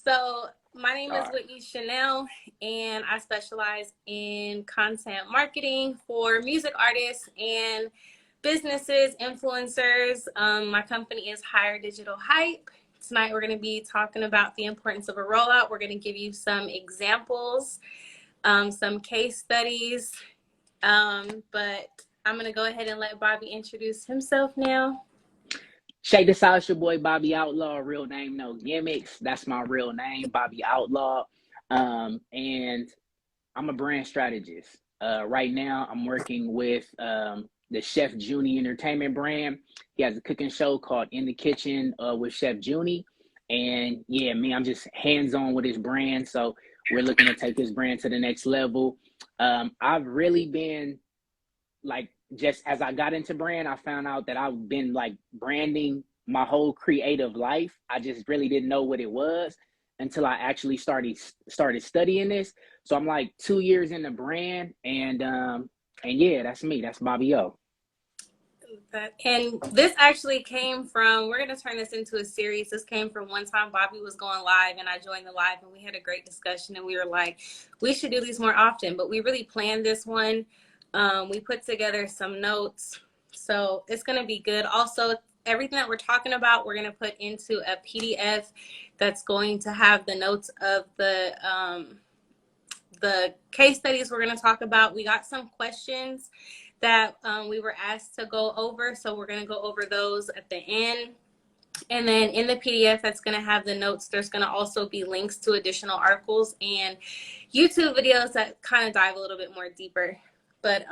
So my name All is right. Whitney Chanel, and I specialize in content marketing for music artists and businesses, influencers. My company is Higher Digital Hype. Tonight, we're going to be talking about the importance of a rollout. We're going to give you some examples, some case studies, but I'm going to go ahead and let Bobby introduce himself now. Check this out. It's your boy Bobby Outlaw. Real name, no gimmicks. That's my real name, Bobby Outlaw. And I'm a brand strategist. Right now, I'm working with the Chef Junie Entertainment brand. He has a cooking show called In the Kitchen with Chef Junie. And yeah, me, I'm just hands-on with his brand. So we're looking to take his brand to the next level. I've really been like, just as I got into brand, I found out that I've been like branding my whole creative life. I just really didn't know what it was until I actually started studying this. So I'm like 2 years in the brand, and yeah, that's me. That's Bobby O. And this actually came from, we're going to turn this into a series. This came from one time Bobby was going live and I joined the live and we had a great discussion and we were like, we should do these more often, but we really planned this one. We put together some notes. So it's going to be good. Also, everything that we're talking about, we're going to put into a PDF that's going to have the notes of the case studies we're going to talk about. We got some questions that we were asked to go over. So we're going to go over those at the end. And then in the PDF that's going to have the notes, there's going to also be links to additional articles and YouTube videos that kind of dive a little bit more deeper. But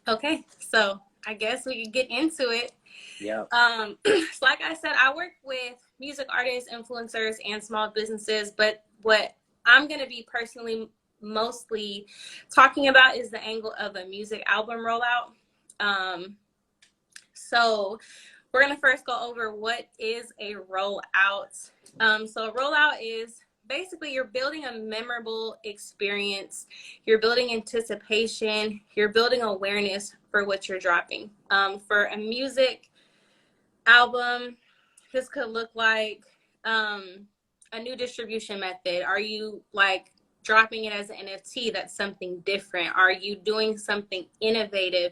okay, so I guess we can get into it. Yeah. So like I said, I work with music artists, influencers, and small businesses. But what I'm going to be personally mostly talking about is the angle of a music album rollout. So we're going to first go over what is a rollout. So a rollout is basically you're building a memorable experience, you're building anticipation, you're building awareness for what you're dropping. For a music album, this could look like a new distribution method. Are you like dropping it as an NFT? That's something different. Are you doing something innovative?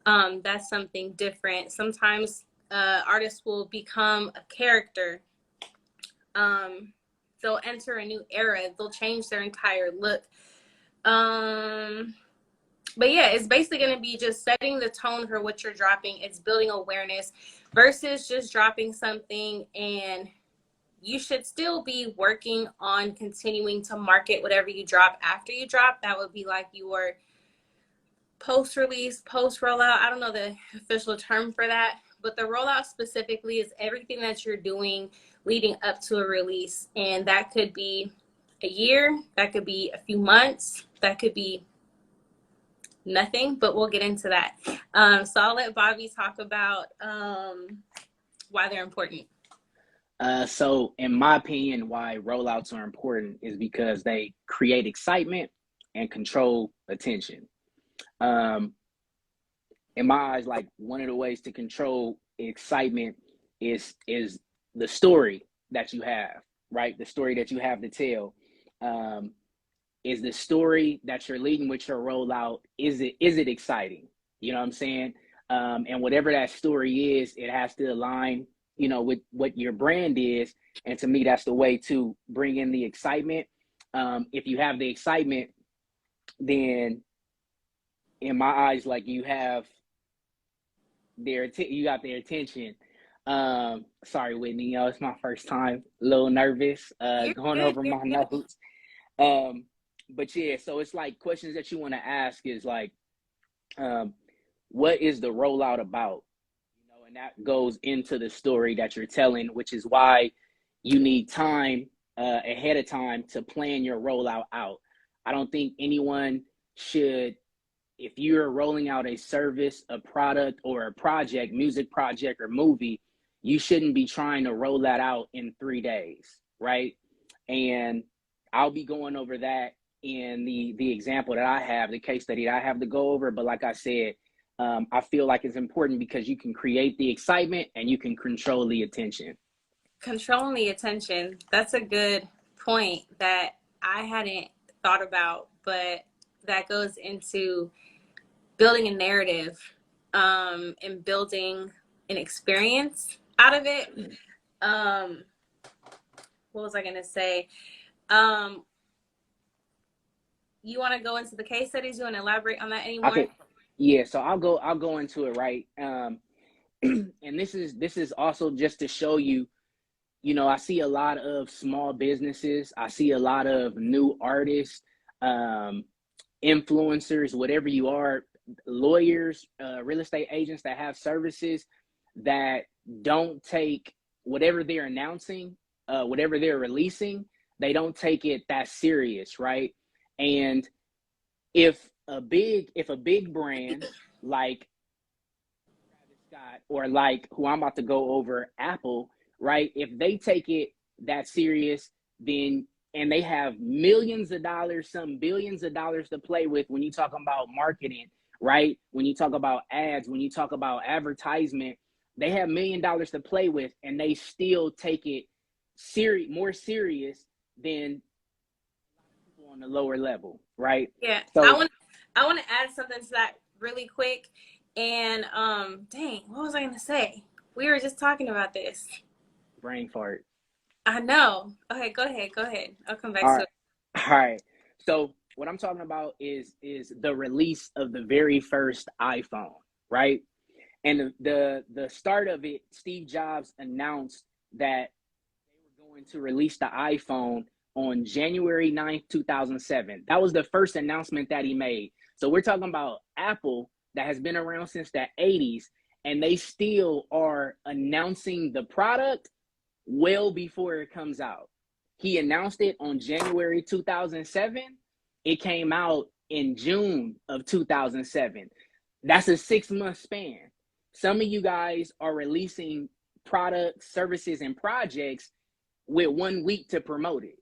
That's something different. Sometimes artists will become a character. They'll enter a new era. They'll change their entire look. But yeah, it's basically going to be just setting the tone for what you're dropping. It's building awareness versus just dropping something, and you should still be working on continuing to market whatever you drop after you drop. That would be like your post-release, post-rollout. I don't know the official term for that, but the rollout specifically is everything that you're doing leading up to a release. And that could be a year, that could be a few months, that could be nothing, but we'll get into that. So I'll let Bobby talk about why they're important. So in my opinion, why rollouts are important is because they create excitement and control attention. Um, in my eyes, like one of the ways to control excitement is the story that you have, right? The story that you have to tell. Is the story that you're leading with your rollout, is it exciting? You know what I'm saying? And whatever that story is, it has to align, with what your brand is. And to me, that's the way to bring in the excitement. If you have the excitement, then in my eyes, like you got their attention. Sorry, Whitney, it's my first time, a little nervous, You're going good. over You're my good. notes. But yeah, so it's like questions that you want to ask is like, what is the rollout about? And that goes into the story that you're telling, which is why you need time ahead of time to plan your rollout out. I don't think anyone should, if you're rolling out a service, a product, or a project, music project or movie, you shouldn't be trying to roll that out in 3 days, right? And I'll be going over that in the example that I have, the case study that I have to go over. But like I said, I feel like it's important because you can create the excitement and you can control the attention. controlling the attention. That's a good point that I hadn't thought about, but that goes into building a narrative, and building an experience out of it. Um, what was I going to say? Um, you want to go into the case studies? You want to elaborate on that anymore? Okay. Yeah, so I'll go into it, right. And this is also just to show you, I see a lot of small businesses. I see a lot of new artists, influencers, whatever you are, lawyers, real estate agents that have services that don't take whatever they're announcing, whatever they're releasing, they don't take it that serious, right? And if a big brand like Scott, or like who I'm about to go over, Apple, right? If they take it that serious, then and they have millions of dollars, some billions of dollars to play with when you talk about marketing, right? When you talk about ads, when you talk about advertisement, they have $1 million to play with, and they still take it more serious than people on the lower level, right? Yeah, So I want to add something to that really quick. And dang, what was I going to say? We were just talking about this. brain fart. I know. Okay, go ahead. Go ahead. I'll come back All to right. it. All right. So what I'm talking about is the release of the very first iPhone, right? And the start of it, Steve Jobs announced that they were going to release the iPhone on January 9th, 2007. That was the first announcement that he made. So we're talking about Apple that has been around since the 80s, and they still are announcing the product well before it comes out. He announced it on January 2007. It came out in June of 2007. That's a 6 month span. Some of you guys are releasing products, services, and projects with 1 week to promote it.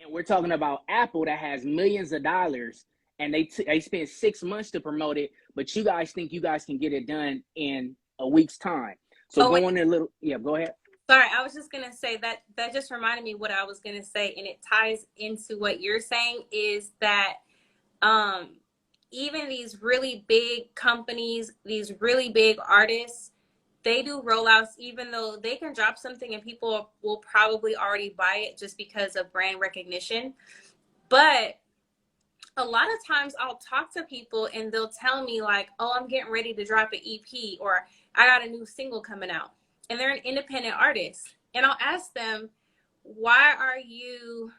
And we're talking about Apple that has millions of dollars, and they spent 6 months to promote it, but you guys think you guys can get it done in a week's time. So Oh, wait. going a little, yeah, go ahead. Sorry, I was just going to say that just reminded me what I was going to say, and it ties into what you're saying is that um, even these really big companies, these really big artists, they do rollouts, even though they can drop something and people will probably already buy it just because of brand recognition. But a lot of times I'll talk to people and they'll tell me like, oh, I'm getting ready to drop an EP, or I got a new single coming out. And they're an independent artist. And I'll ask them, why are you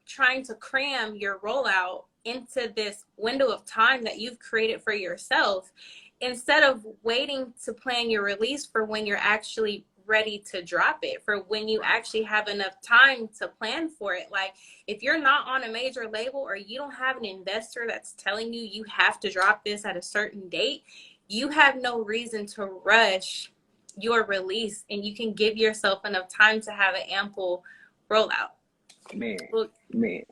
trying to cram your rollout into this window of time that you've created for yourself instead of waiting to plan your release for when you're actually ready to drop it, for when you actually have enough time to plan for it? Like, if you're not on a major label or you don't have an investor that's telling you you have to drop this at a certain date, you have no reason to rush your release, and you can give yourself enough time to have an ample rollout. Man, Well, man.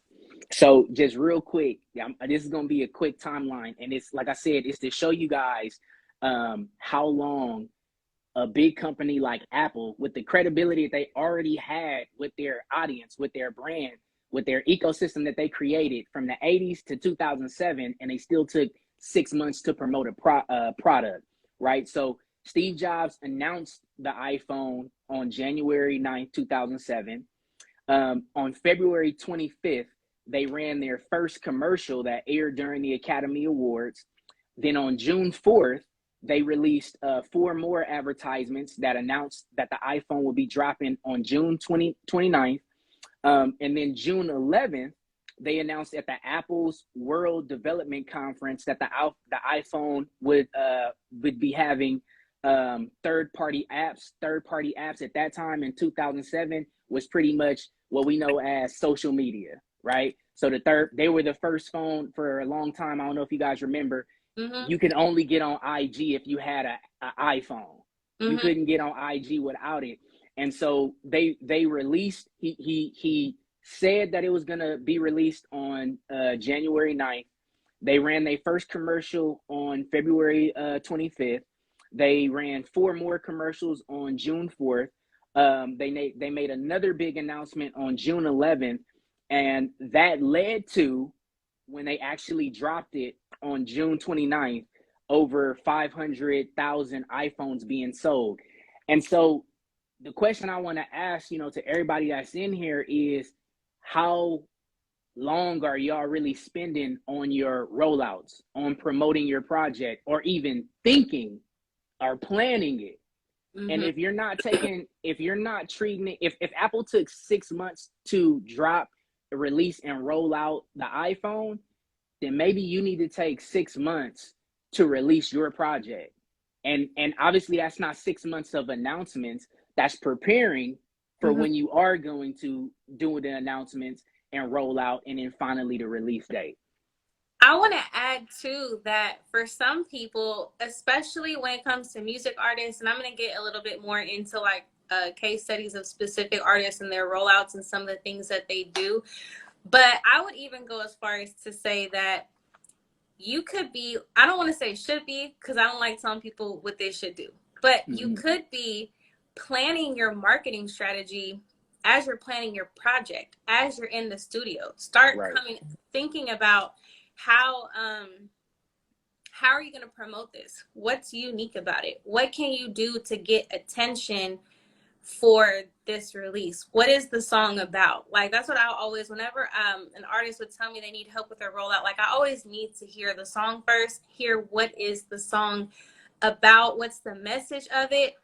So just real quick, yeah, this is gonna be a quick timeline, and it's like I said, it's to show you guys how long a big company like Apple, with the credibility that they already had with their audience, with their brand, with their ecosystem that they created from the 80s to 2007, and they still took 6 months to promote a product, right? So Steve Jobs announced the iPhone on January 9th, 2007. On February 25th, they ran their first commercial that aired during the Academy Awards. Then on June 4th, they released 4 more advertisements that announced that the iPhone will be dropping on June 29th. And then June 11th, they announced at the Apple's World Development Conference that the iPhone would be having third-party apps. Third-party apps at that time in 2007 was pretty much what we know as social media, right? So they were the first phone for a long time. I don't know if you guys remember. mm-hmm, You could only get on IG if you had an iPhone. You mm-hmm. couldn't get on IG without it. And so they released. He said that it was gonna be released on January 9th. They ran their first commercial on February 25th. They ran 4 more commercials on June 4th. They made another big announcement on June 11th, and that led to when they actually dropped it on June 29th, over 500,000 iPhones being sold. And so the question I want to ask, to everybody that's in here is, how long are y'all really spending on your rollouts, on promoting your project, or even thinking or planning it? And Mm-hmm. if you're not treating it, if Apple took 6 months to drop, release, and roll out the iPhone, then maybe you need to take 6 months to release your project. And obviously that's not 6 months of announcements. That's preparing for Mm-hmm. when you are going to do the announcements and roll out, and then finally the release date. I want to add too that for some people, especially when it comes to music artists, and I'm going to get a little bit more into like case studies of specific artists and their rollouts and some of the things that they do. But I would even go as far as to say that you could be, I don't want to say should be, because I don't like telling people what they should do, but you could be planning your marketing strategy as you're planning your project, as you're in the studio. Start Right. thinking about how are you going to promote this? What's unique about it? What can you do to get attention for this release? What is the song about? Like, that's what I always, whenever an artist would tell me they need help with their rollout, like, I always need to hear the song first, hear what is the song about, what's the message of it,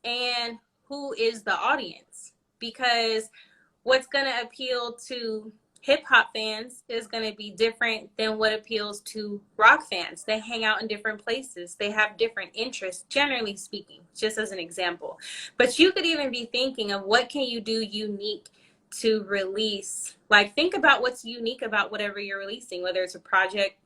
and who is the audience. Because what's going to appeal to hip hop fans is going to be different than what appeals to rock fans. They hang out in different places. They have different interests, generally speaking, just as an example. But you could even be thinking of what can you do unique to release. Like, think about what's unique about whatever you're releasing, whether it's a project,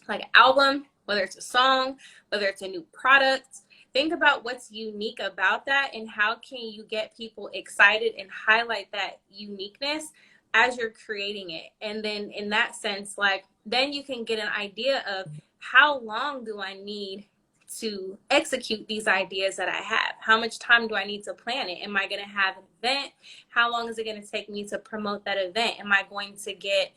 like an album, whether it's a song, whether it's a new product. Think about what's unique about that and how can you get people excited and highlight that uniqueness as you're creating it. And then in that sense, like, then you can get an idea of how long do I need to execute these ideas that I have? How much time do I need to plan it? Am I going to have an event? How long is it going to take me to promote that event? Am I going to get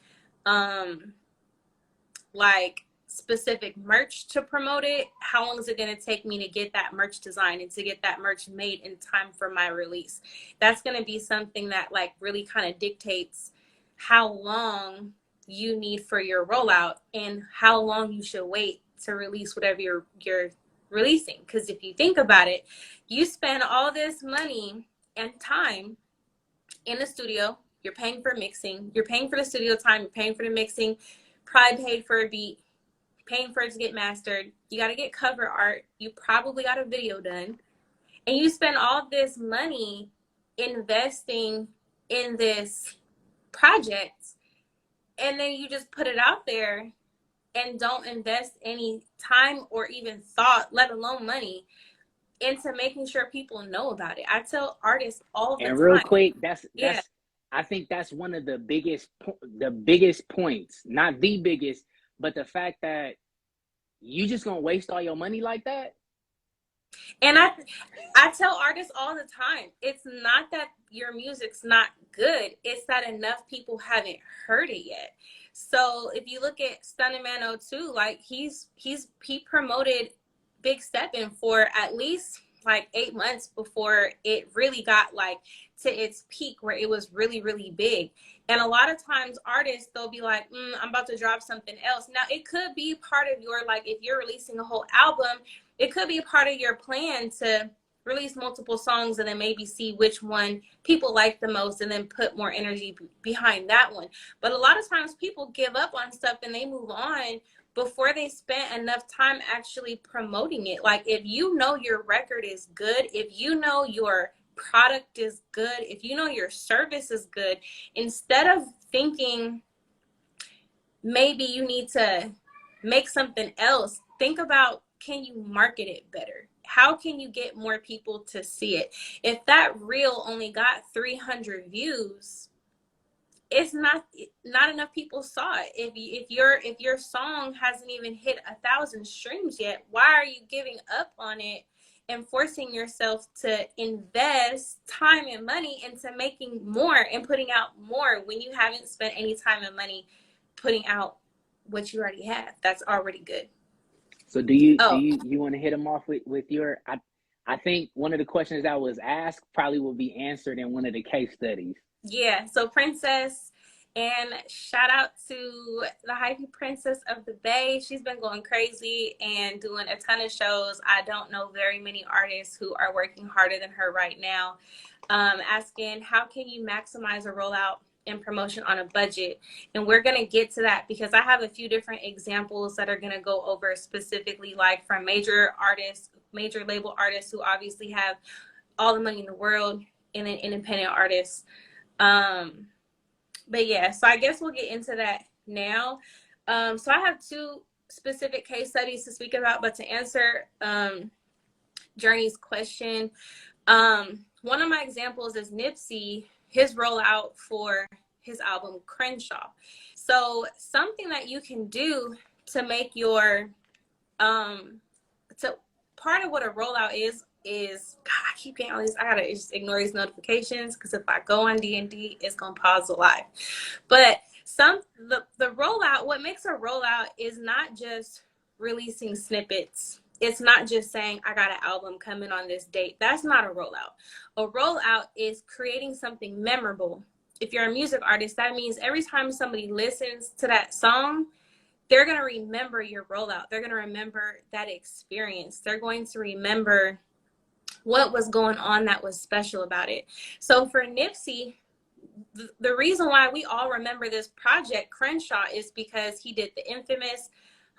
like specific merch to promote it? How long is it going to take me to get that merch designed and to get that merch made in time for my release? That's going to be something that like really kind of dictates how long you need for your rollout and how long you should wait to release whatever you're releasing. Because if you think about it, you spend all this money and time in the studio, you're paying for mixing, you're paying for the studio time, you're paying for the mixing, probably paid for a beat, paying for it to get mastered. You got to get cover art. You probably got a video done. And you spend all this money investing in this project. And then you just put it out there and don't invest any time or even thought, let alone money, into making sure people know about it. I tell artists all the time. And real quick, yeah. I think that's one of the biggest points, not the biggest, but the fact that you just gonna waste all your money like that. And I tell artists all the time, it's not that your music's not good, it's that enough people haven't heard it yet. So if you look at Stunning Man 02, like he promoted Big Steppin' for at least like 8 months before it really got like to its peak where it was really, really big. And a lot of times artists, they'll be like, I'm about to drop something else. Now it could be part of your, like, if you're releasing a whole album, it could be a part of your plan to release multiple songs and then maybe see which one people like the most and then put more energy behind that one. But a lot of times people give up on stuff and they move on before they spent enough time actually promoting it. Like, if you know your record is good, if you know your product is good, if you know your service is good, instead of thinking maybe you need to make something else, think about, can you market it better? How can you get more people to see it? If that reel only got 300 views, it's not enough people saw it. If your song hasn't even hit 1,000 streams yet, why are you giving up on it and forcing yourself to invest time and money into making more and putting out more when you haven't spent any time and money putting out what you already have. That's already good. So do you Oh, want to hit them off with your I think one of the questions that was asked probably will be answered in one of the case studies. yeah. So Princess, and shout out to the hyphy Princess of the Bay. She's been going crazy and doing a ton of shows. I don't know very many artists who are working harder than her right now. Asking how can you maximize a rollout and promotion on a budget, and we're going to get to that because I have a few different examples that are going to go over specifically, like from major artists, major label artists who obviously have all the money in the world, and then independent artists. But yeah, so I guess we'll get into that now. So I have two specific case studies to speak about, but to answer Journey's question, one of my examples is Nipsey, his rollout for his album Crenshaw. So something that you can do to make your part of what a rollout is God, I keep getting all these. I gotta just ignore these notifications because if I go on D&D, it's gonna pause the live. But the rollout, what makes a rollout is not just releasing snippets. It's not just saying I got an album coming on this date. That's not a rollout. A rollout is creating something memorable. If you're a music artist, that means every time somebody listens to that song, they're going to remember your rollout. They're going to remember that experience. They're going to remember what was going on that was special about it. So for Nipsey, the reason why we all remember this project, Crenshaw, is because he did the infamous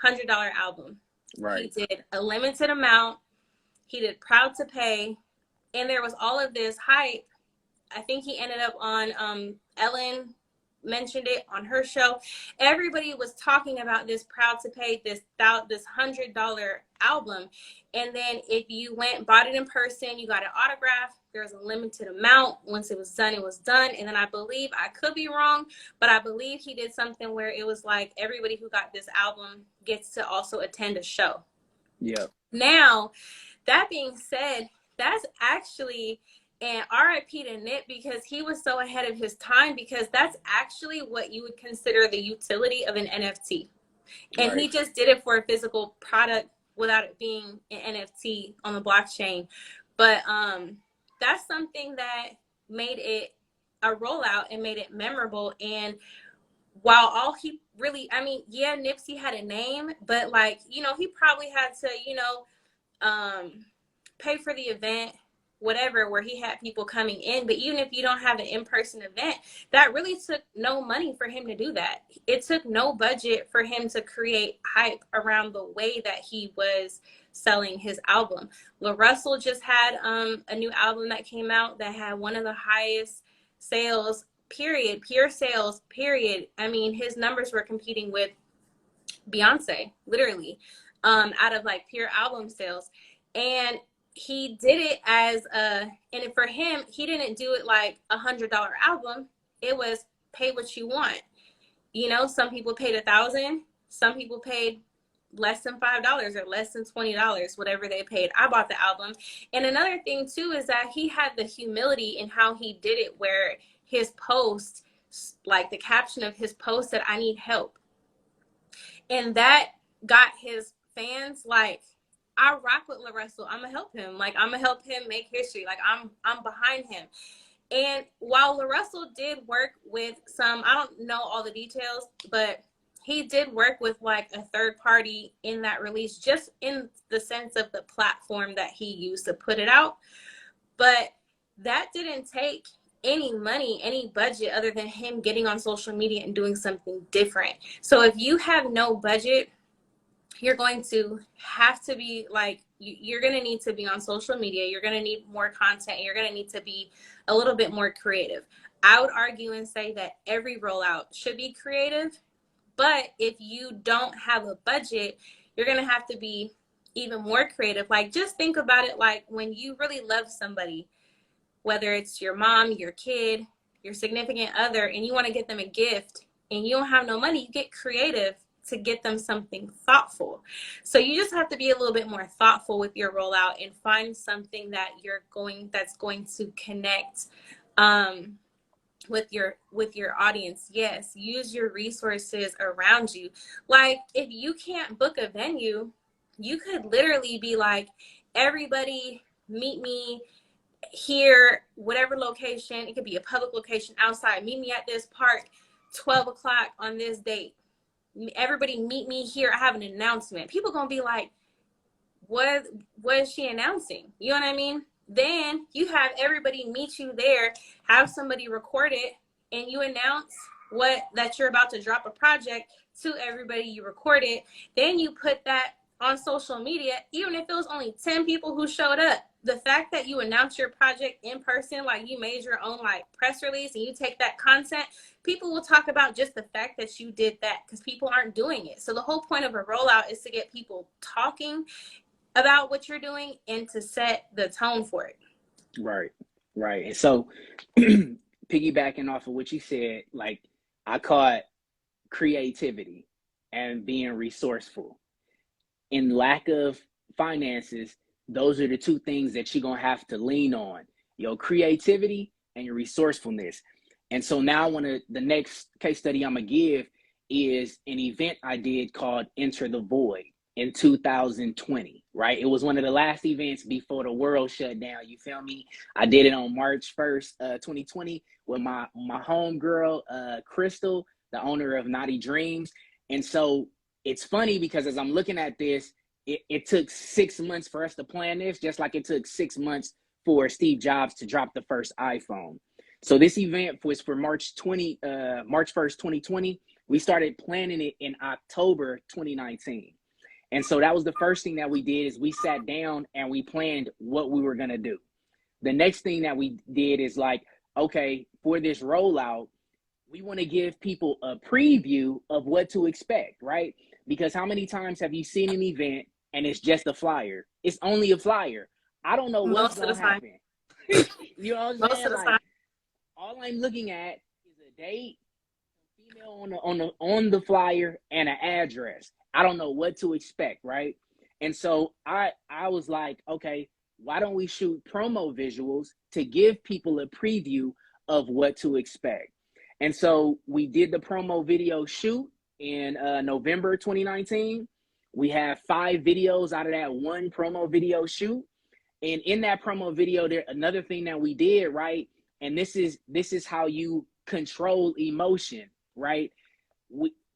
$100 album. Right. He did a limited amount. He did Proud to Pay. And there was all of this hype. I think he ended up on Ellen mentioned it on her show. Everybody was talking about this Proud to Pay, this $100 album. And then if you went and bought it in person, you got an autograph. There was a limited amount. Once it was done, it was done. And then I believe, I could be wrong, but I believe he did something where it was like everybody who got this album gets to also attend a show. Yeah. Now, that being said, that's actually an RIP to Nip because he was so ahead of his time, because that's actually what you would consider the utility of an NFT. And Right. he just did it for a physical product without it being an NFT on the blockchain. But that's something that made it a rollout and made it memorable. And while all he really, I mean, yeah, Nipsey had a name, but like, you know, he probably had to, you know, pay for the event, whatever, where he had people coming in. But even if you don't have an in-person event, that really took no money for him to do that. It took no budget for him to create hype around the way that he was selling his album. La Russell just had a new album that came out that had one of the highest sales, period, pure sales, period. I mean, his numbers were competing with Beyonce, literally, out of like pure album sales. And he did it as and for him, he didn't do it like $100 album. It was pay what you want. You know, some people paid $1,000, some people paid less than $5 or less than $20, whatever they paid. I bought the album. And another thing too is that he had the humility in how he did it, where his post, like the caption of his post said, "I need help." And that got his fans like, I rock with La Russell. I'm gonna help him. Like, I'm gonna help him make history. Like, I'm behind him. And while La Russell did work with some, I don't know all the details, but he did work with like a third party in that release, just in the sense of the platform that he used to put it out. But that didn't take any money, any budget, other than him getting on social media and doing something different. So if you have no budget, you're going to have to be like, you're going to need to be on social media. You're going to need more content. You're going to need to be a little bit more creative. I would argue and say that every rollout should be creative. But if you don't have a budget, you're going to have to be even more creative. Like, just think about it like when you really love somebody, whether it's your mom, your kid, your significant other, and you want to get them a gift and you don't have no money, you get creative to get them something thoughtful. So you just have to be a little bit more thoughtful with your rollout and find something that's going to connect with your audience. Yes, use your resources around you. Like if you can't book a venue, you could literally be like, everybody meet me here, whatever location. It could be a public location outside. Meet me at this park 12 o'clock on this date. Everybody meet me here. I have an announcement. People gonna be like, what is she announcing? You know what I mean? Then you have everybody meet you there, have somebody record it, and you announce that you're about to drop a project to everybody you record it. Then you put that on social media, even if it was only 10 people who showed up. The fact that you announce your project in person, like you made your own like press release and you take that content, people will talk about just the fact that you did that because people aren't doing it. So the whole point of a rollout is to get people talking about what you're doing and to set the tone for it. Right, right. And so piggybacking off of what you said, like I caught creativity and being resourceful. In lack of finances, those are the two things that you're gonna have to lean on: your creativity and your resourcefulness. And so now the next case study I'm gonna give is an event I did called Enter the Void in 2020, right? It was one of the last events before the world shut down. You feel me? I did it on March 1st, 2020 with my homegirl, Crystal, the owner of Naughty Dreams. And so it's funny because as I'm looking at this, it took 6 months for us to plan this, just like it took 6 months for Steve Jobs to drop the first iPhone. So this event was for March 1st, 2020. We started planning it in October 2019. And so that was the first thing that we did is we sat down and we planned what we were going to do. The next thing that we did is like, okay, for this rollout, we want to give people a preview of what to expect, right? Because how many times have you seen an event and it's just a flyer? It's only a flyer. I don't know what's going to happen. You know what I'm saying? Most of the like, time. all I'm looking at is a date, a female on the flyer, and an address. I don't know what to expect, right? And so I was like, okay, why don't we shoot promo visuals to give people a preview of what to expect? And so we did the promo video shoot in November 2019. We have 5 videos out of that one promo video shoot. And in that promo video, there another thing that we did, right? And this is how you control emotion, right?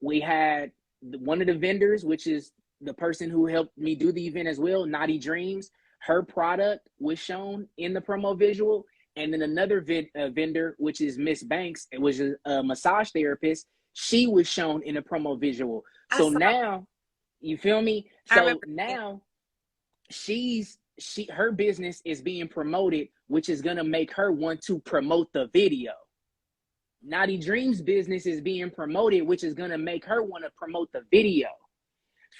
We had one of the vendors, which is the person who helped me do the event as well, Naughty Dreams. Her product was shown in the promo visual. And then another vendor, which is Miss Banks, it was a massage therapist. She was shown in a promo visual. So now, you feel me? So now her business is being promoted, which is gonna make her want to promote the video. Naughty Dreams business is being promoted, which is gonna make her want to promote the video.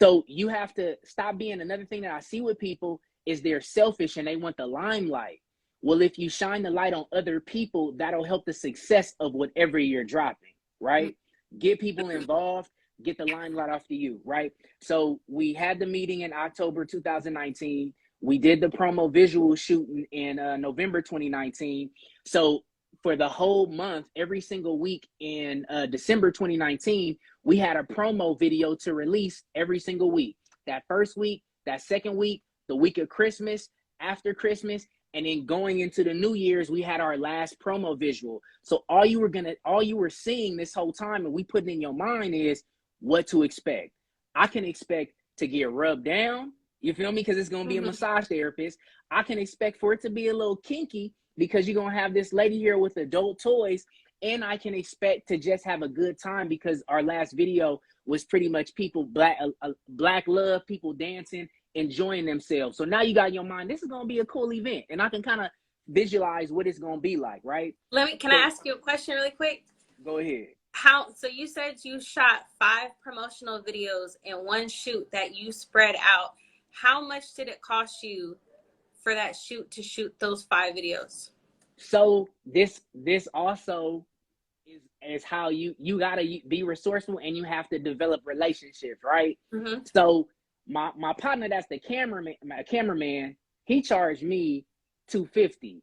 So you have to stop being. Another thing that I see with people is they're selfish and they want the limelight. Well, if you shine the light on other people, that'll help the success of whatever you're dropping, right? Get people involved, get the limelight off to you, right? So we had the meeting in October 2019. We did the promo visual shooting in November 2019. So for the whole month, every single week in December 2019, we had a promo video to release every single week. That first week, that second week, the week of Christmas, after Christmas, and then going into the New Year's, we had our last promo visual. So all you were seeing this whole time and we putting in your mind is what to expect. I can expect to get rubbed down, you feel me? Because it's going to be a massage therapist. I can expect for it to be a little kinky because you're going to have this lady here with adult toys. And I can expect to just have a good time because our last video was pretty much people, black love, people dancing, enjoying themselves. So now you got in your mind, this is going to be a cool event. And I can kind of visualize what it's going to be like, right? Can I ask you a question really quick? Go ahead. So you said you shot 5 promotional videos in one shoot that you spread out. How much did it cost you for that shoot to shoot those 5 videos? So this also is is how you gotta be resourceful, and you have to develop relationships, right? Mm-hmm. So my partner, that's the cameraman, he charged me $250.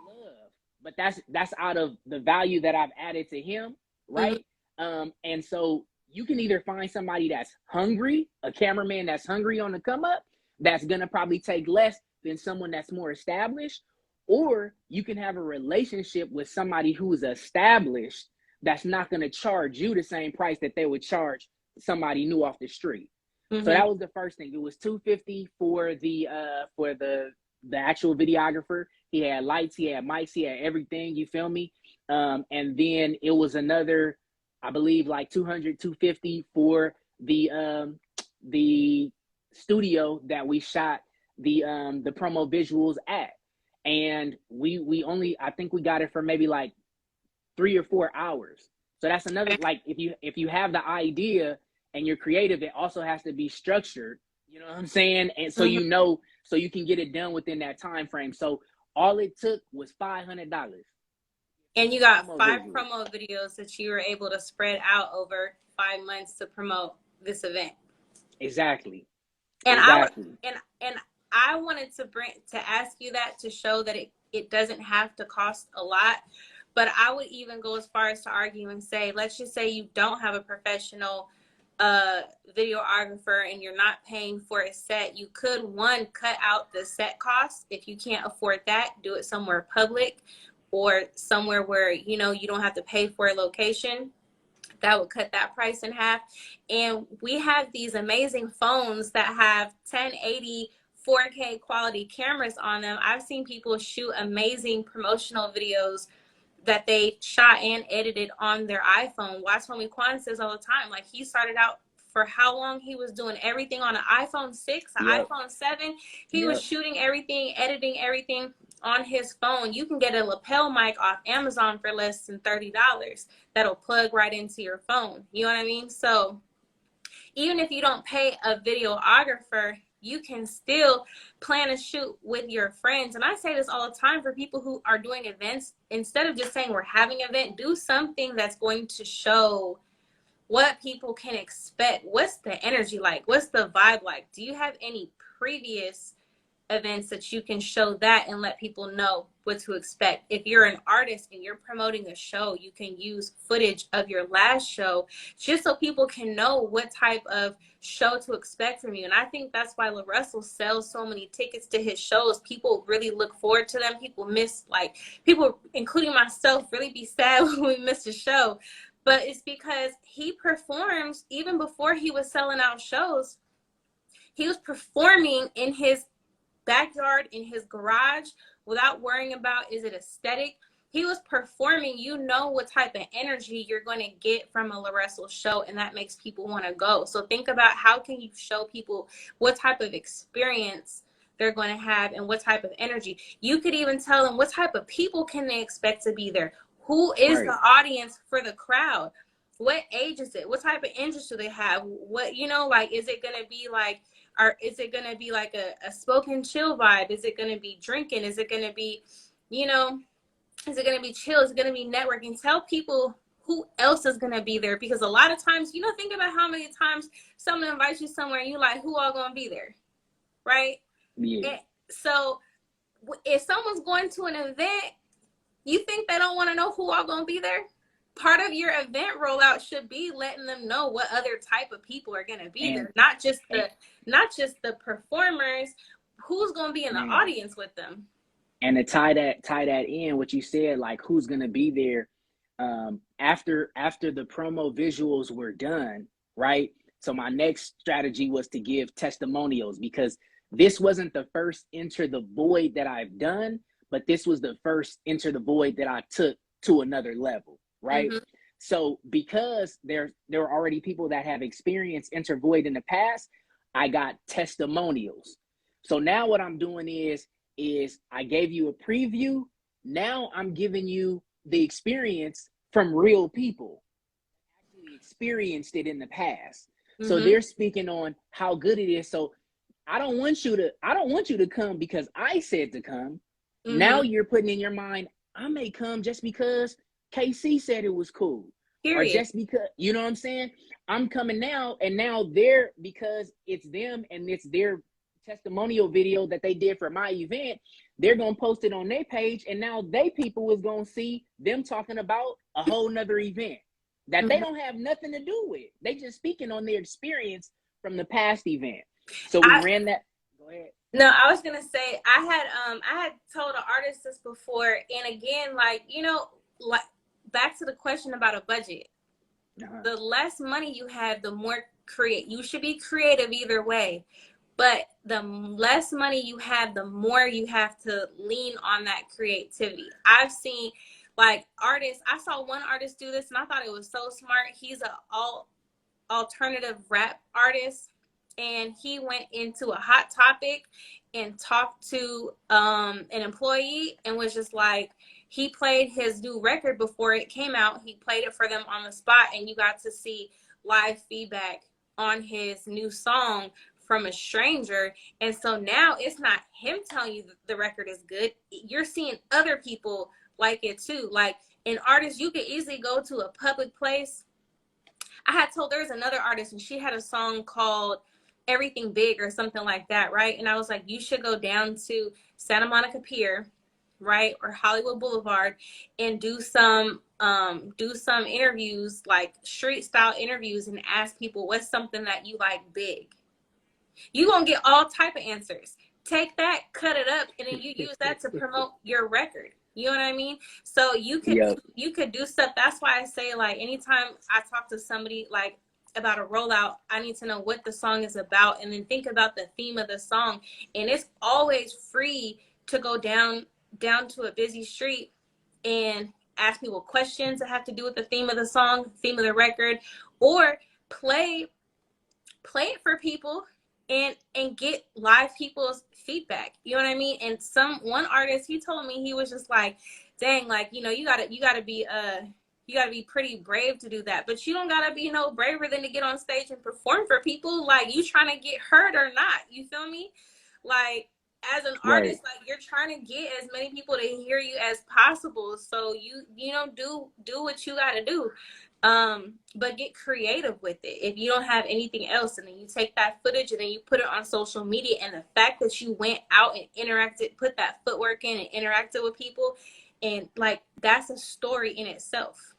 Love, but that's out of the value that I've added to him, Mm-hmm. right? And so you can either find somebody that's hungry, a cameraman that's hungry on the come up, that's gonna probably take less than someone that's more established, or you can have a relationship with somebody who's established that's not gonna charge you the same price that they would charge somebody new off the street. So Mm-hmm. that was the first thing. It was $250 for the actual videographer. He had lights, he had mics, he had everything, you feel me? And then it was another, I believe, like 200, 250 for the studio that we shot the promo visuals at. And we only, I think we got it for maybe like 3 or 4 hours. So that's another, like, if you have the idea and you're creative, it also has to be structured. You know what I'm saying? And so Mm-hmm. so you can get it done within that time frame. So all it took was $500. And you got Promo 5 visuals. promo videos that you were able to spread out over 5 months to promote this event. Exactly. And Exactly. I wanted to ask you that to show that it doesn't have to cost a lot. But I would even go as far as to argue and say, let's just say you don't have a professional videographer and you're not paying for a set. You could, one, cut out the set costs. If you can't afford that, do it somewhere public or somewhere where, you know, you don't have to pay for a location. That would cut that price in half. And we have these amazing phones that have 1080 4K quality cameras on them. I've seen people shoot amazing promotional videos that they shot and edited on their iPhone. Watch Homie Quan says all the time, like, he started out, for how long he was doing everything on an iPhone 6, an Yep. iPhone 7. He Yep. was shooting everything, editing everything on his phone. You can get a lapel mic off Amazon for less than $30 that'll plug right into your phone. You know what I mean? So even if you don't pay a videographer, you can still plan a shoot with your friends. And I say this all the time for people who are doing events. Instead of just saying we're having an event, do something that's going to show what people can expect. What's the energy like? What's the vibe like? Do you have any previous events that you can show that and let people know what to expect? If you're an artist and you're promoting a show, you can use footage of your last show just so people can know what type of show to expect from you. And I think that's why LaRussell sells so many tickets to his shows. People really look forward to them. People, including myself, really be sad when we miss a show. But it's because he performs, even before he was selling out shows, he was performing in his backyard, in his garage, without worrying about, is it aesthetic? He was performing. You know what type of energy you're going to get from a LaRussell show, and that makes people want to go. So think about, how can you show people what type of experience they're going to have and what type of energy. You could even tell them what type of people can they expect to be there. Who is the audience for the crowd? What age is it? What type of interest do they have? What, you know, like, is it going to be like, or is it going to be like a spoken chill vibe? Is it going to be drinking? Is it going to be, you know, is it going to be chill? Is it going to be networking? Tell people who else is going to be there. Because a lot of times, you know, think about how many times someone invites you somewhere and you're like, who all going to be there? Right? Yeah. And so if someone's going to an event, you think they don't want to know who all going to be there? Part of your event rollout should be letting them know what other type of people are going to be there. Not just the performers, who's going to be in the audience with them. And to tie that in, what you said, like, who's going to be there after the promo visuals were done, right? So my next strategy was to give testimonials, because this wasn't the first Enter the Void that I've done, but this was the first Enter the Void that I took to another level, right? Mm-hmm. So because there were already people that have experienced Enter Void in the past, I got testimonials. So now what I'm doing is I gave you a preview. Now I'm giving you the experience from real people who actually experienced it in the past. Mm-hmm. So they're speaking on how good it is. So I don't want you to come because I said to come. Mm-hmm. Now you're putting in your mind, I may come just because KC said it was cool. Or Period. just because, you know what I'm saying? I'm coming now, and now they're, because it's them and it's their testimonial video that they did for my event, they're gonna post it on their page, and now they people is gonna see them talking about a whole nother event that they don't have nothing to do with. They just speaking on their experience from the past event. So we ran that. Go ahead. No, I was gonna say I had told an artist this before, and again, like, you know, like back to the question about a budget. The less money you have, the more you should be creative either way. But the less money you have, the more you have to lean on that creativity. I've seen like artists, I saw one artist do this and I thought it was so smart. He's a alternative rap artist, and he went into a hot topic and talked to an employee and was just like, he played his new record before it came out. He played it for them on the spot, and you got to see live feedback on his new song from a stranger. And so now it's not him telling you that the record is good. You're seeing other people like it too. Like an artist, you could easily go to a public place. I had told, there's another artist and she had a song called Everything Big or something like that, right? And I was like, you should go down to Santa Monica Pier, right, or Hollywood Boulevard, and do some interviews, like street style interviews, and ask people what's something that you like big. You gonna get all type of answers. Take that, cut it up, and then you use that to promote your record. You know what I mean? So you could do stuff. That's why I say, like, anytime I talk to somebody like about a rollout, I need to know what the song is about, and then think about the theme of the song. And it's always free to go down to a busy street and ask people questions that have to do with the theme of the song, theme of the record, or play it for people and get live people's feedback. You know what I mean? And one artist, he told me, he was just like, dang, like, you know, you gotta be pretty brave to do that, but you don't gotta be no braver than to get on stage and perform for people. Like, you trying to get heard or not, you feel me? Like, as an artist, like, you're trying to get as many people to hear you as possible. So you know, do what you gotta do. But get creative with it. If you don't have anything else, and then you take that footage and then you put it on social media, and the fact that you went out and interacted, put that footwork in and interacted with people, and like, that's a story in itself.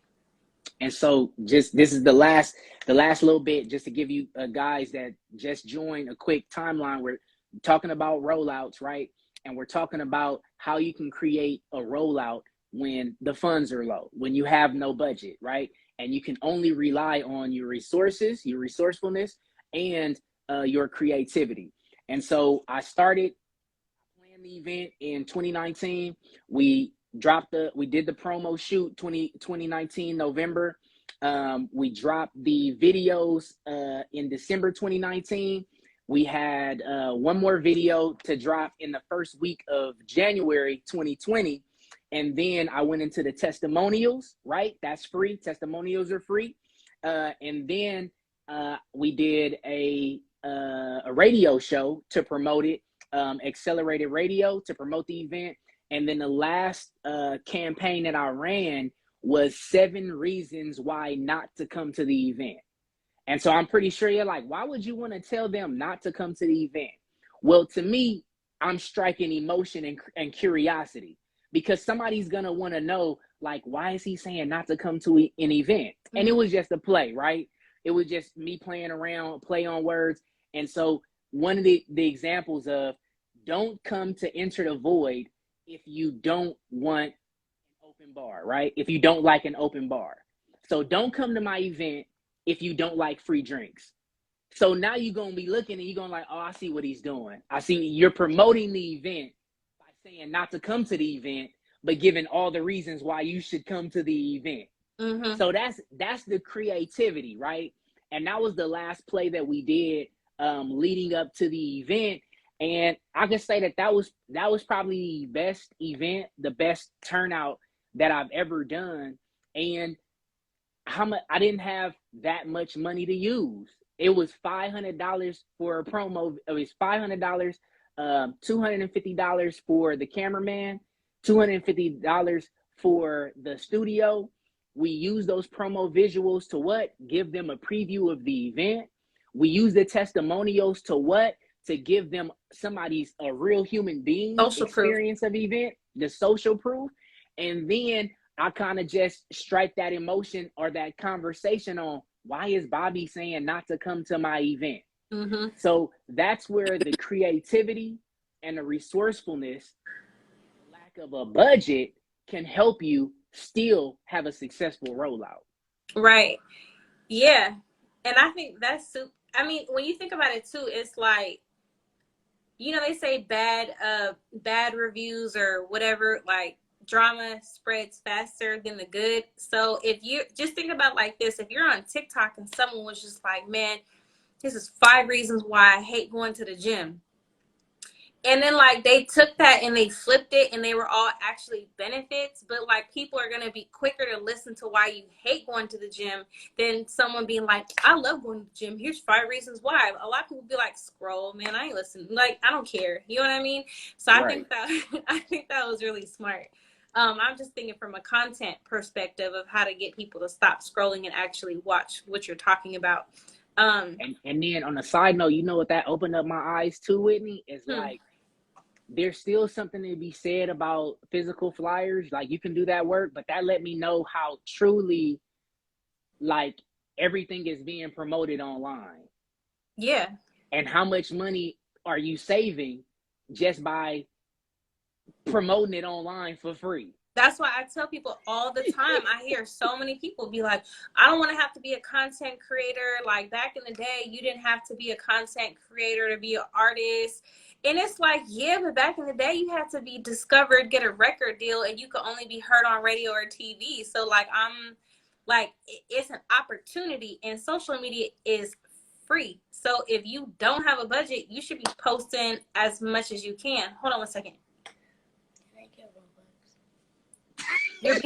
And so just, this is the last little bit, just to give you guys that just joined a quick timeline. We're talking about rollouts, right? And we're talking about how you can create a rollout when the funds are low, when you have no budget, right? And you can only rely on your resources, your resourcefulness, and your creativity. And so I started planning the event in 2019. We did the promo shoot 2019 November. We dropped the videos in December 2019. We had one more video to drop in the first week of January 2020. And then I went into the testimonials, right? That's free. Testimonials are free. And then we did a radio show to promote it, accelerated radio to promote the event. And then the last campaign that I ran was 7 reasons why not to come to the event. And so I'm pretty sure you're like, why would you want to tell them not to come to the event? Well, to me, I'm striking emotion and curiosity. Because somebody's going to want to know, like, why is he saying not to come to an event? Mm-hmm. And it was just a play, right? It was just me playing around, play on words. And so one of the examples of, don't come to enter the void if you don't want an open bar, right? If you don't like an open bar. So don't come to my event if you don't like free drinks. So now you're going to be looking and you're going to like, oh, I see what he's doing. I see you're promoting the event, saying not to come to the event, but giving all the reasons why you should come to the event. Mm-hmm. So that's the creativity, right? And that was the last play that we did leading up to the event. And I can say that was probably the best event, the best turnout that I've ever done. And I didn't have that much money to use. It was $500 for a promo. It was $500. $250 for the cameraman, $250 for the studio, We use those promo visuals to what? Give them a preview of the event. We use the testimonials to what? To give them somebody's a real human being's Social proof. experience of event, the social proof. And then I kind of just strike that emotion or that conversation on why is Bobby saying not to come to my event? Mm-hmm. So that's where the creativity and the resourcefulness, lack of a budget, can help you still have a successful rollout. Right. Yeah. And I think that's, I mean, when you think about it too, it's like, you know, they say bad reviews or whatever, like drama spreads faster than the good. So if you just think about like this, if you're on TikTok and someone was just like, man, this is 5 reasons why I hate going to the gym. And then like they took that and they flipped it and they were all actually benefits, but like people are going to be quicker to listen to why you hate going to the gym than someone being like, I love going to the gym, here's 5 reasons why. A lot of people be like, scroll, man, I ain't listening, like I don't care, you know what I mean? So I think that I think that was really smart. I'm just thinking from a content perspective of how to get people to stop scrolling and actually watch what you're talking about. And then on a side note, you know what that opened up my eyes to, Whitney, is like there's still something to be said about physical flyers. Like you can do that work, but that let me know how truly like everything is being promoted online. Yeah. And how much money are you saving just by promoting it online for free? That's why I tell people all the time. I hear so many people be like, I don't want to have to be a content creator. Like back in the day, you didn't have to be a content creator to be an artist. And it's like, yeah, but back in the day, you had to be discovered, get a record deal, and you could only be heard on radio or TV. So like, it's an opportunity, and social media is free. So if you don't have a budget, you should be posting as much as you can. Hold on 1 second. You're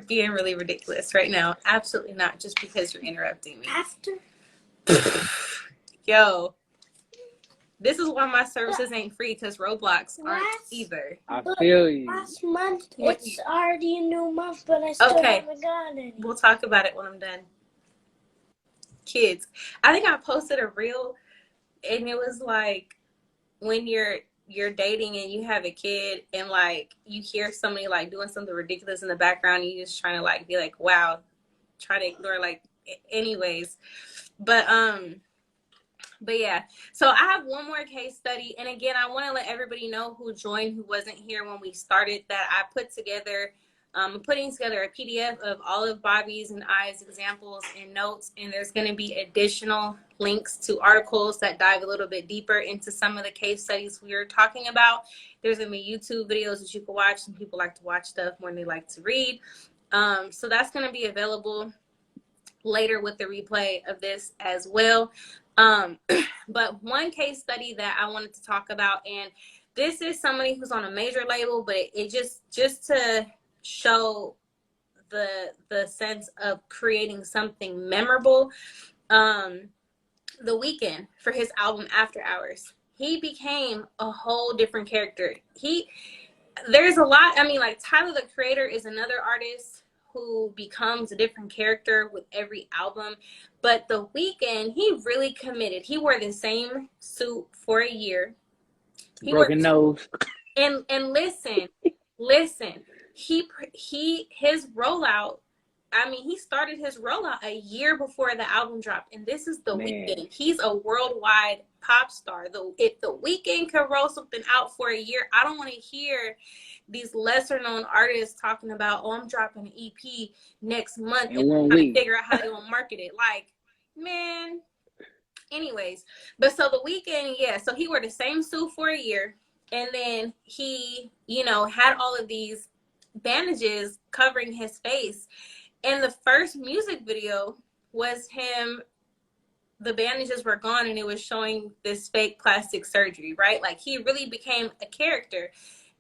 being really ridiculous right now. Absolutely not, just because you're interrupting me. After. Yo, this is why my services ain't free, because Roblox aren't either. I feel you. Last month, it's already a new month, but I still haven't got it. We'll talk about it when I'm done. Kids. I think I posted a reel, and it was like when you're dating and you have a kid and like you hear somebody like doing something ridiculous in the background and you just trying to like be like, wow, try to ignore, like, anyways. But yeah, so I have one more case study, and again, I want to let everybody know who joined, who wasn't here when we started, that I put together putting together a PDF of all of Bobby's and I's examples and notes, and there's going to be additional links to articles that dive a little bit deeper into some of the case studies we were talking about. There's going to be YouTube videos that you can watch. Some people like to watch stuff when they like to read. So that's going to be available later with the replay of this as well. But one case study that I wanted to talk about, and this is somebody who's on a major label, but it just to show the sense of creating something memorable. The Weeknd, for his album After Hours, he became a whole different character. There's a lot, I mean, like Tyler the Creator is another artist who becomes a different character with every album, but The Weeknd, he really committed. He wore the same suit for a year. Broken nose. And listen, his rollout, I mean, he started his rollout a year before the album dropped, and this is The Weeknd. He's a worldwide pop star. If The Weeknd could roll something out for a year, I don't want to hear these lesser known artists talking about, oh, I'm dropping an EP next month and trying to figure out how they're going to market it. Like, man. Anyways, but so The Weeknd, yeah, so he wore the same suit for a year, and then he, had all of these bandages covering his face. And the first music video was him, the bandages were gone, and it was showing this fake plastic surgery, right? Like, he really became a character.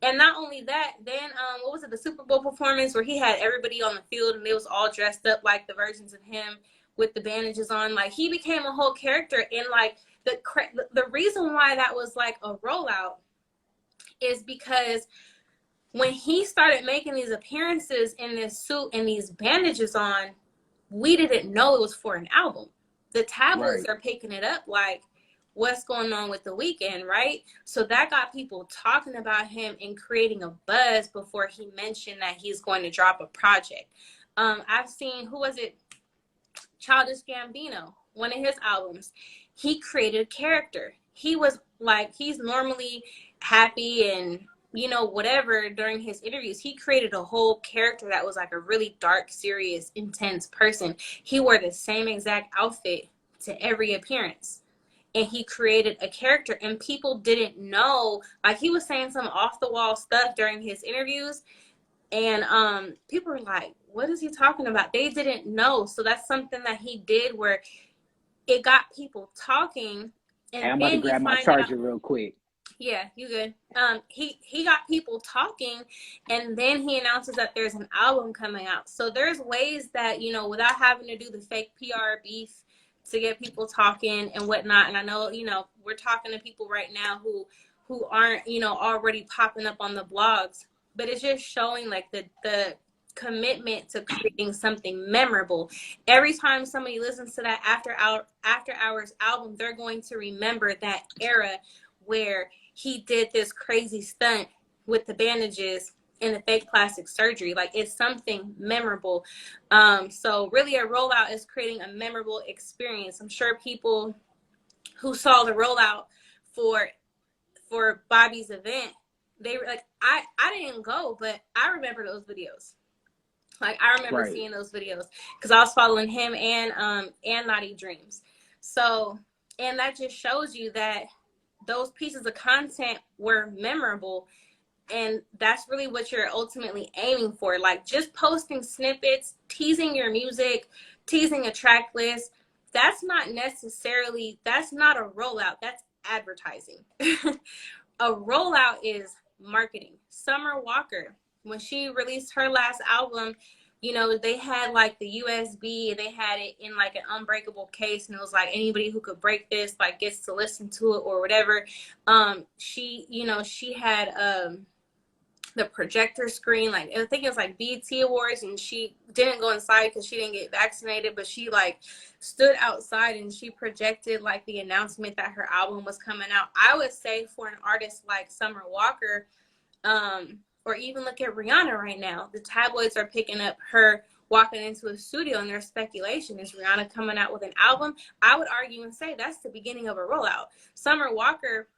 And not only that, then what was it, the Super Bowl performance where he had everybody on the field and they was all dressed up like the versions of him with the bandages on. Like, he became a whole character. And like the reason why that was like a rollout is because when he started making these appearances in this suit and these bandages on, we didn't know it was for an album. The tabloids Right. are picking it up like, what's going on with The Weeknd, right? So that got people talking about him and creating a buzz before he mentioned that he's going to drop a project. I've seen, who was it? Childish Gambino, one of his albums. He created a character. He was like, he's normally happy and, you know, whatever during his interviews. He created a whole character that was like a really dark, serious, intense person. He wore the same exact outfit to every appearance. And he created a character, and people didn't know. Like, he was saying some off the wall stuff during his interviews, and people were like, what is he talking about? They didn't know. So that's something that he did where it got people talking. Hey, And I'm about to then you grab my find out, charger real quick. yeah, you good. He got people talking, and then he announces that there's an album coming out. So there's ways that, you know, without having to do the fake PR beef to get people talking and whatnot. And I know, you know, we're talking to people right now who aren't, you know, already popping up on the blogs, but it's just showing like the commitment to creating something memorable. Every time somebody listens to that After Hours album, they're going to remember that era where he did this crazy stunt with the bandages and the fake plastic surgery. Like, it's something memorable. So really a rollout is creating a memorable experience. I'm sure people who saw the rollout for Bobby's event, they were like, I didn't go, but I remember those videos. Like, I remember Right. seeing those videos because I was following him and Naughty Dreams. So, and that just shows you that those pieces of content were memorable, and that's really what you're ultimately aiming for. Like, just posting snippets, teasing your music, teasing a track list, that's not a rollout. That's advertising. A rollout is marketing. Summer Walker, when she released her last album, you know, they had like the USB and they had it in like an unbreakable case, and it was like, anybody who could break this like gets to listen to it or whatever. She had the projector screen, like I think it was like BET Awards, and she didn't go inside because she didn't get vaccinated, but she like stood outside and she projected like the announcement that her album was coming out. I would say for an artist like Summer Walker, or even look at Rihanna right now, the tabloids are picking up her walking into a studio, and there's speculation, is Rihanna coming out with an album? I would argue and say that's the beginning of a rollout. Summer Walker,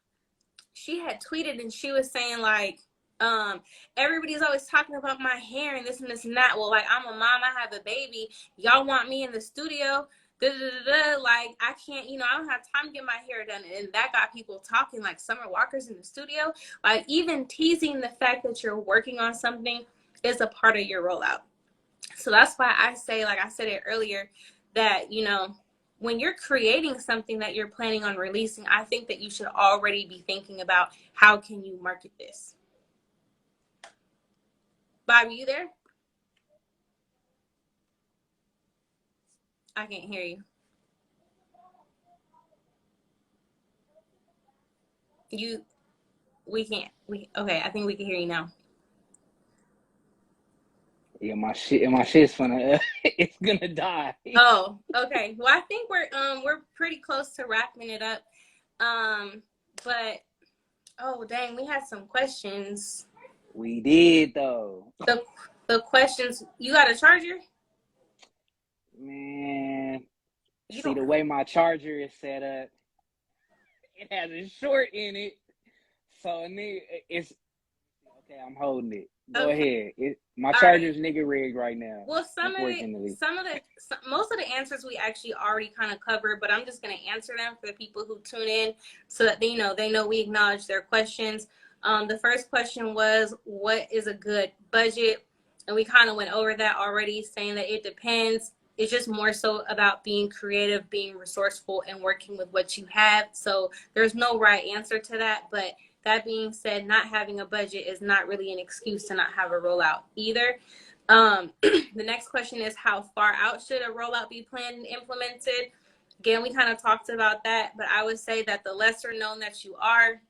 she had tweeted and she was saying like, everybody's always talking about my hair and this and this and that. Well, like, I'm a mom, I have a baby, y'all want me in the studio, like, I can't, I don't have time to get my hair done. And that got people talking. Like, Summer Walker's in the studio. Like, even teasing the fact that you're working on something is a part of your rollout. So that's why I say, like I said it earlier, that when you're creating something that you're planning on releasing, I think that you should already be thinking about, how can you market this? Bobby, you there? I can't hear you. We can't. Okay, I think we can hear you now. Yeah, my shit's gonna it's gonna die. Oh, okay. Well, I think we're pretty close to wrapping it up. But oh dang, we had some questions. We did though. The questions. You got a charger? Man, see the way my charger is set up, it has a short in it, so it's okay. I'm holding it. Go ahead. My charger's nigga rigged right now. Well, most of the answers we actually already kind of covered, but I'm just gonna answer them for the people who tune in, so that they know we acknowledge their questions. The first question was, what is a good budget? And we kind of went over that already, saying that it depends. It's just more so about being creative, being resourceful, and working with what you have. So there's no right answer to that. But that being said, not having a budget is not really an excuse to not have a rollout either. The next question is, how far out should a rollout be planned and implemented? Again, we kind of talked about that, but I would say that the lesser known that you are,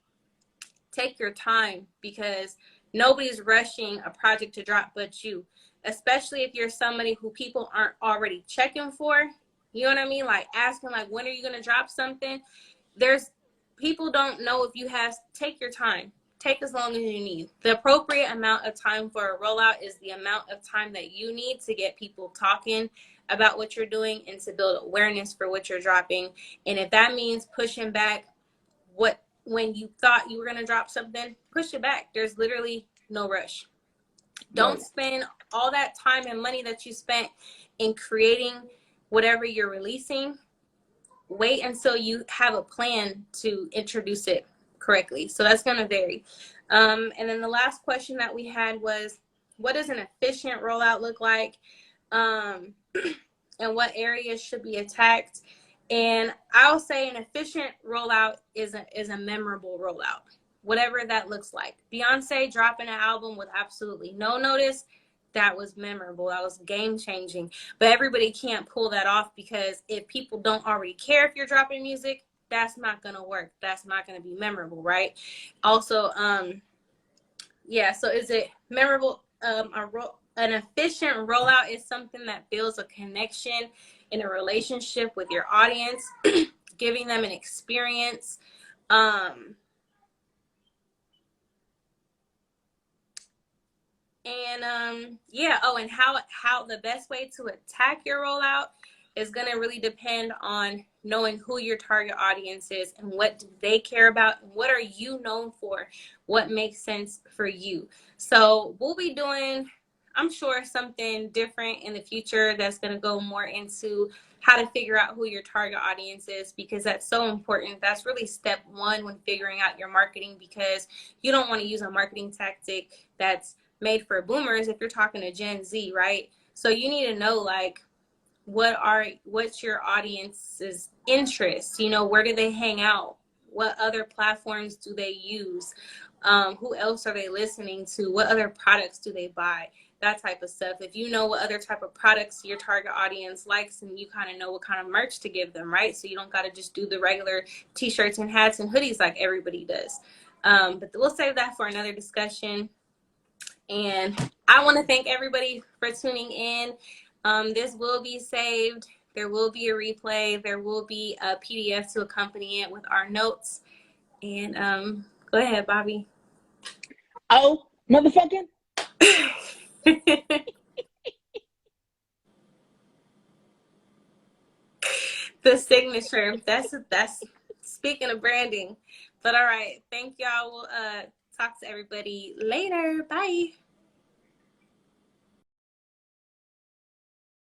take your time, because Nobody's rushing a project to drop but you, especially if you're somebody who people aren't already checking for. You know what I mean? Like asking like, when are you going to drop something? There's people don't know if you have, take your time. Take as long as you need. The appropriate amount of time for a rollout is the amount of time that you need to get people talking about what you're doing and to build awareness for what you're dropping. And if that means pushing back what, when you thought you were going to drop something, push it back. There's literally no rush. Don't spend all that time and money that you spent in creating whatever you're releasing. Wait until you have a plan to introduce it correctly. So that's going to vary. And then the last question that we had was, what does an efficient rollout look like? And what areas should be attacked? And I'll say an efficient rollout is a memorable rollout, whatever that looks like. Beyonce dropping an album with absolutely no notice, that was memorable. That was game changing. But everybody can't pull that off, because if people don't already care if you're dropping music, that's not going to work. That's not going to be memorable, right? Also, yeah, so is it memorable? An efficient rollout is something that builds a connection in a relationship with your audience, giving them an experience. Yeah. Oh, and how the best way to attack your rollout is going to really depend on knowing who your target audience is and what do they care about and what are you known for, what makes sense for you. So we'll be doing, I'm sure, something different in the future that's going to go more into how to figure out who your target audience is, because that's so important. That's really step one when figuring out your marketing, because you don't want to use a marketing tactic that's made for boomers if you're talking to Gen Z, right? So you need to know like what's your audience's interests, you know, where do they hang out, what other platforms do they use, who else are they listening to, what other products do they buy, that type of stuff. If you know what other type of products your target audience likes, and you kind of know what kind of merch to give them, right? So you don't got to just do the regular t-shirts and hats and hoodies like everybody does. But we'll save that for another discussion. And I want to thank everybody for tuning in. This will be saved. There will be a replay. There will be a PDF to accompany it with our notes. And go ahead, Bobby. Oh, motherfucking. The signature. That's speaking of branding. But all right. Thank y'all. We'll talk to everybody later. Bye.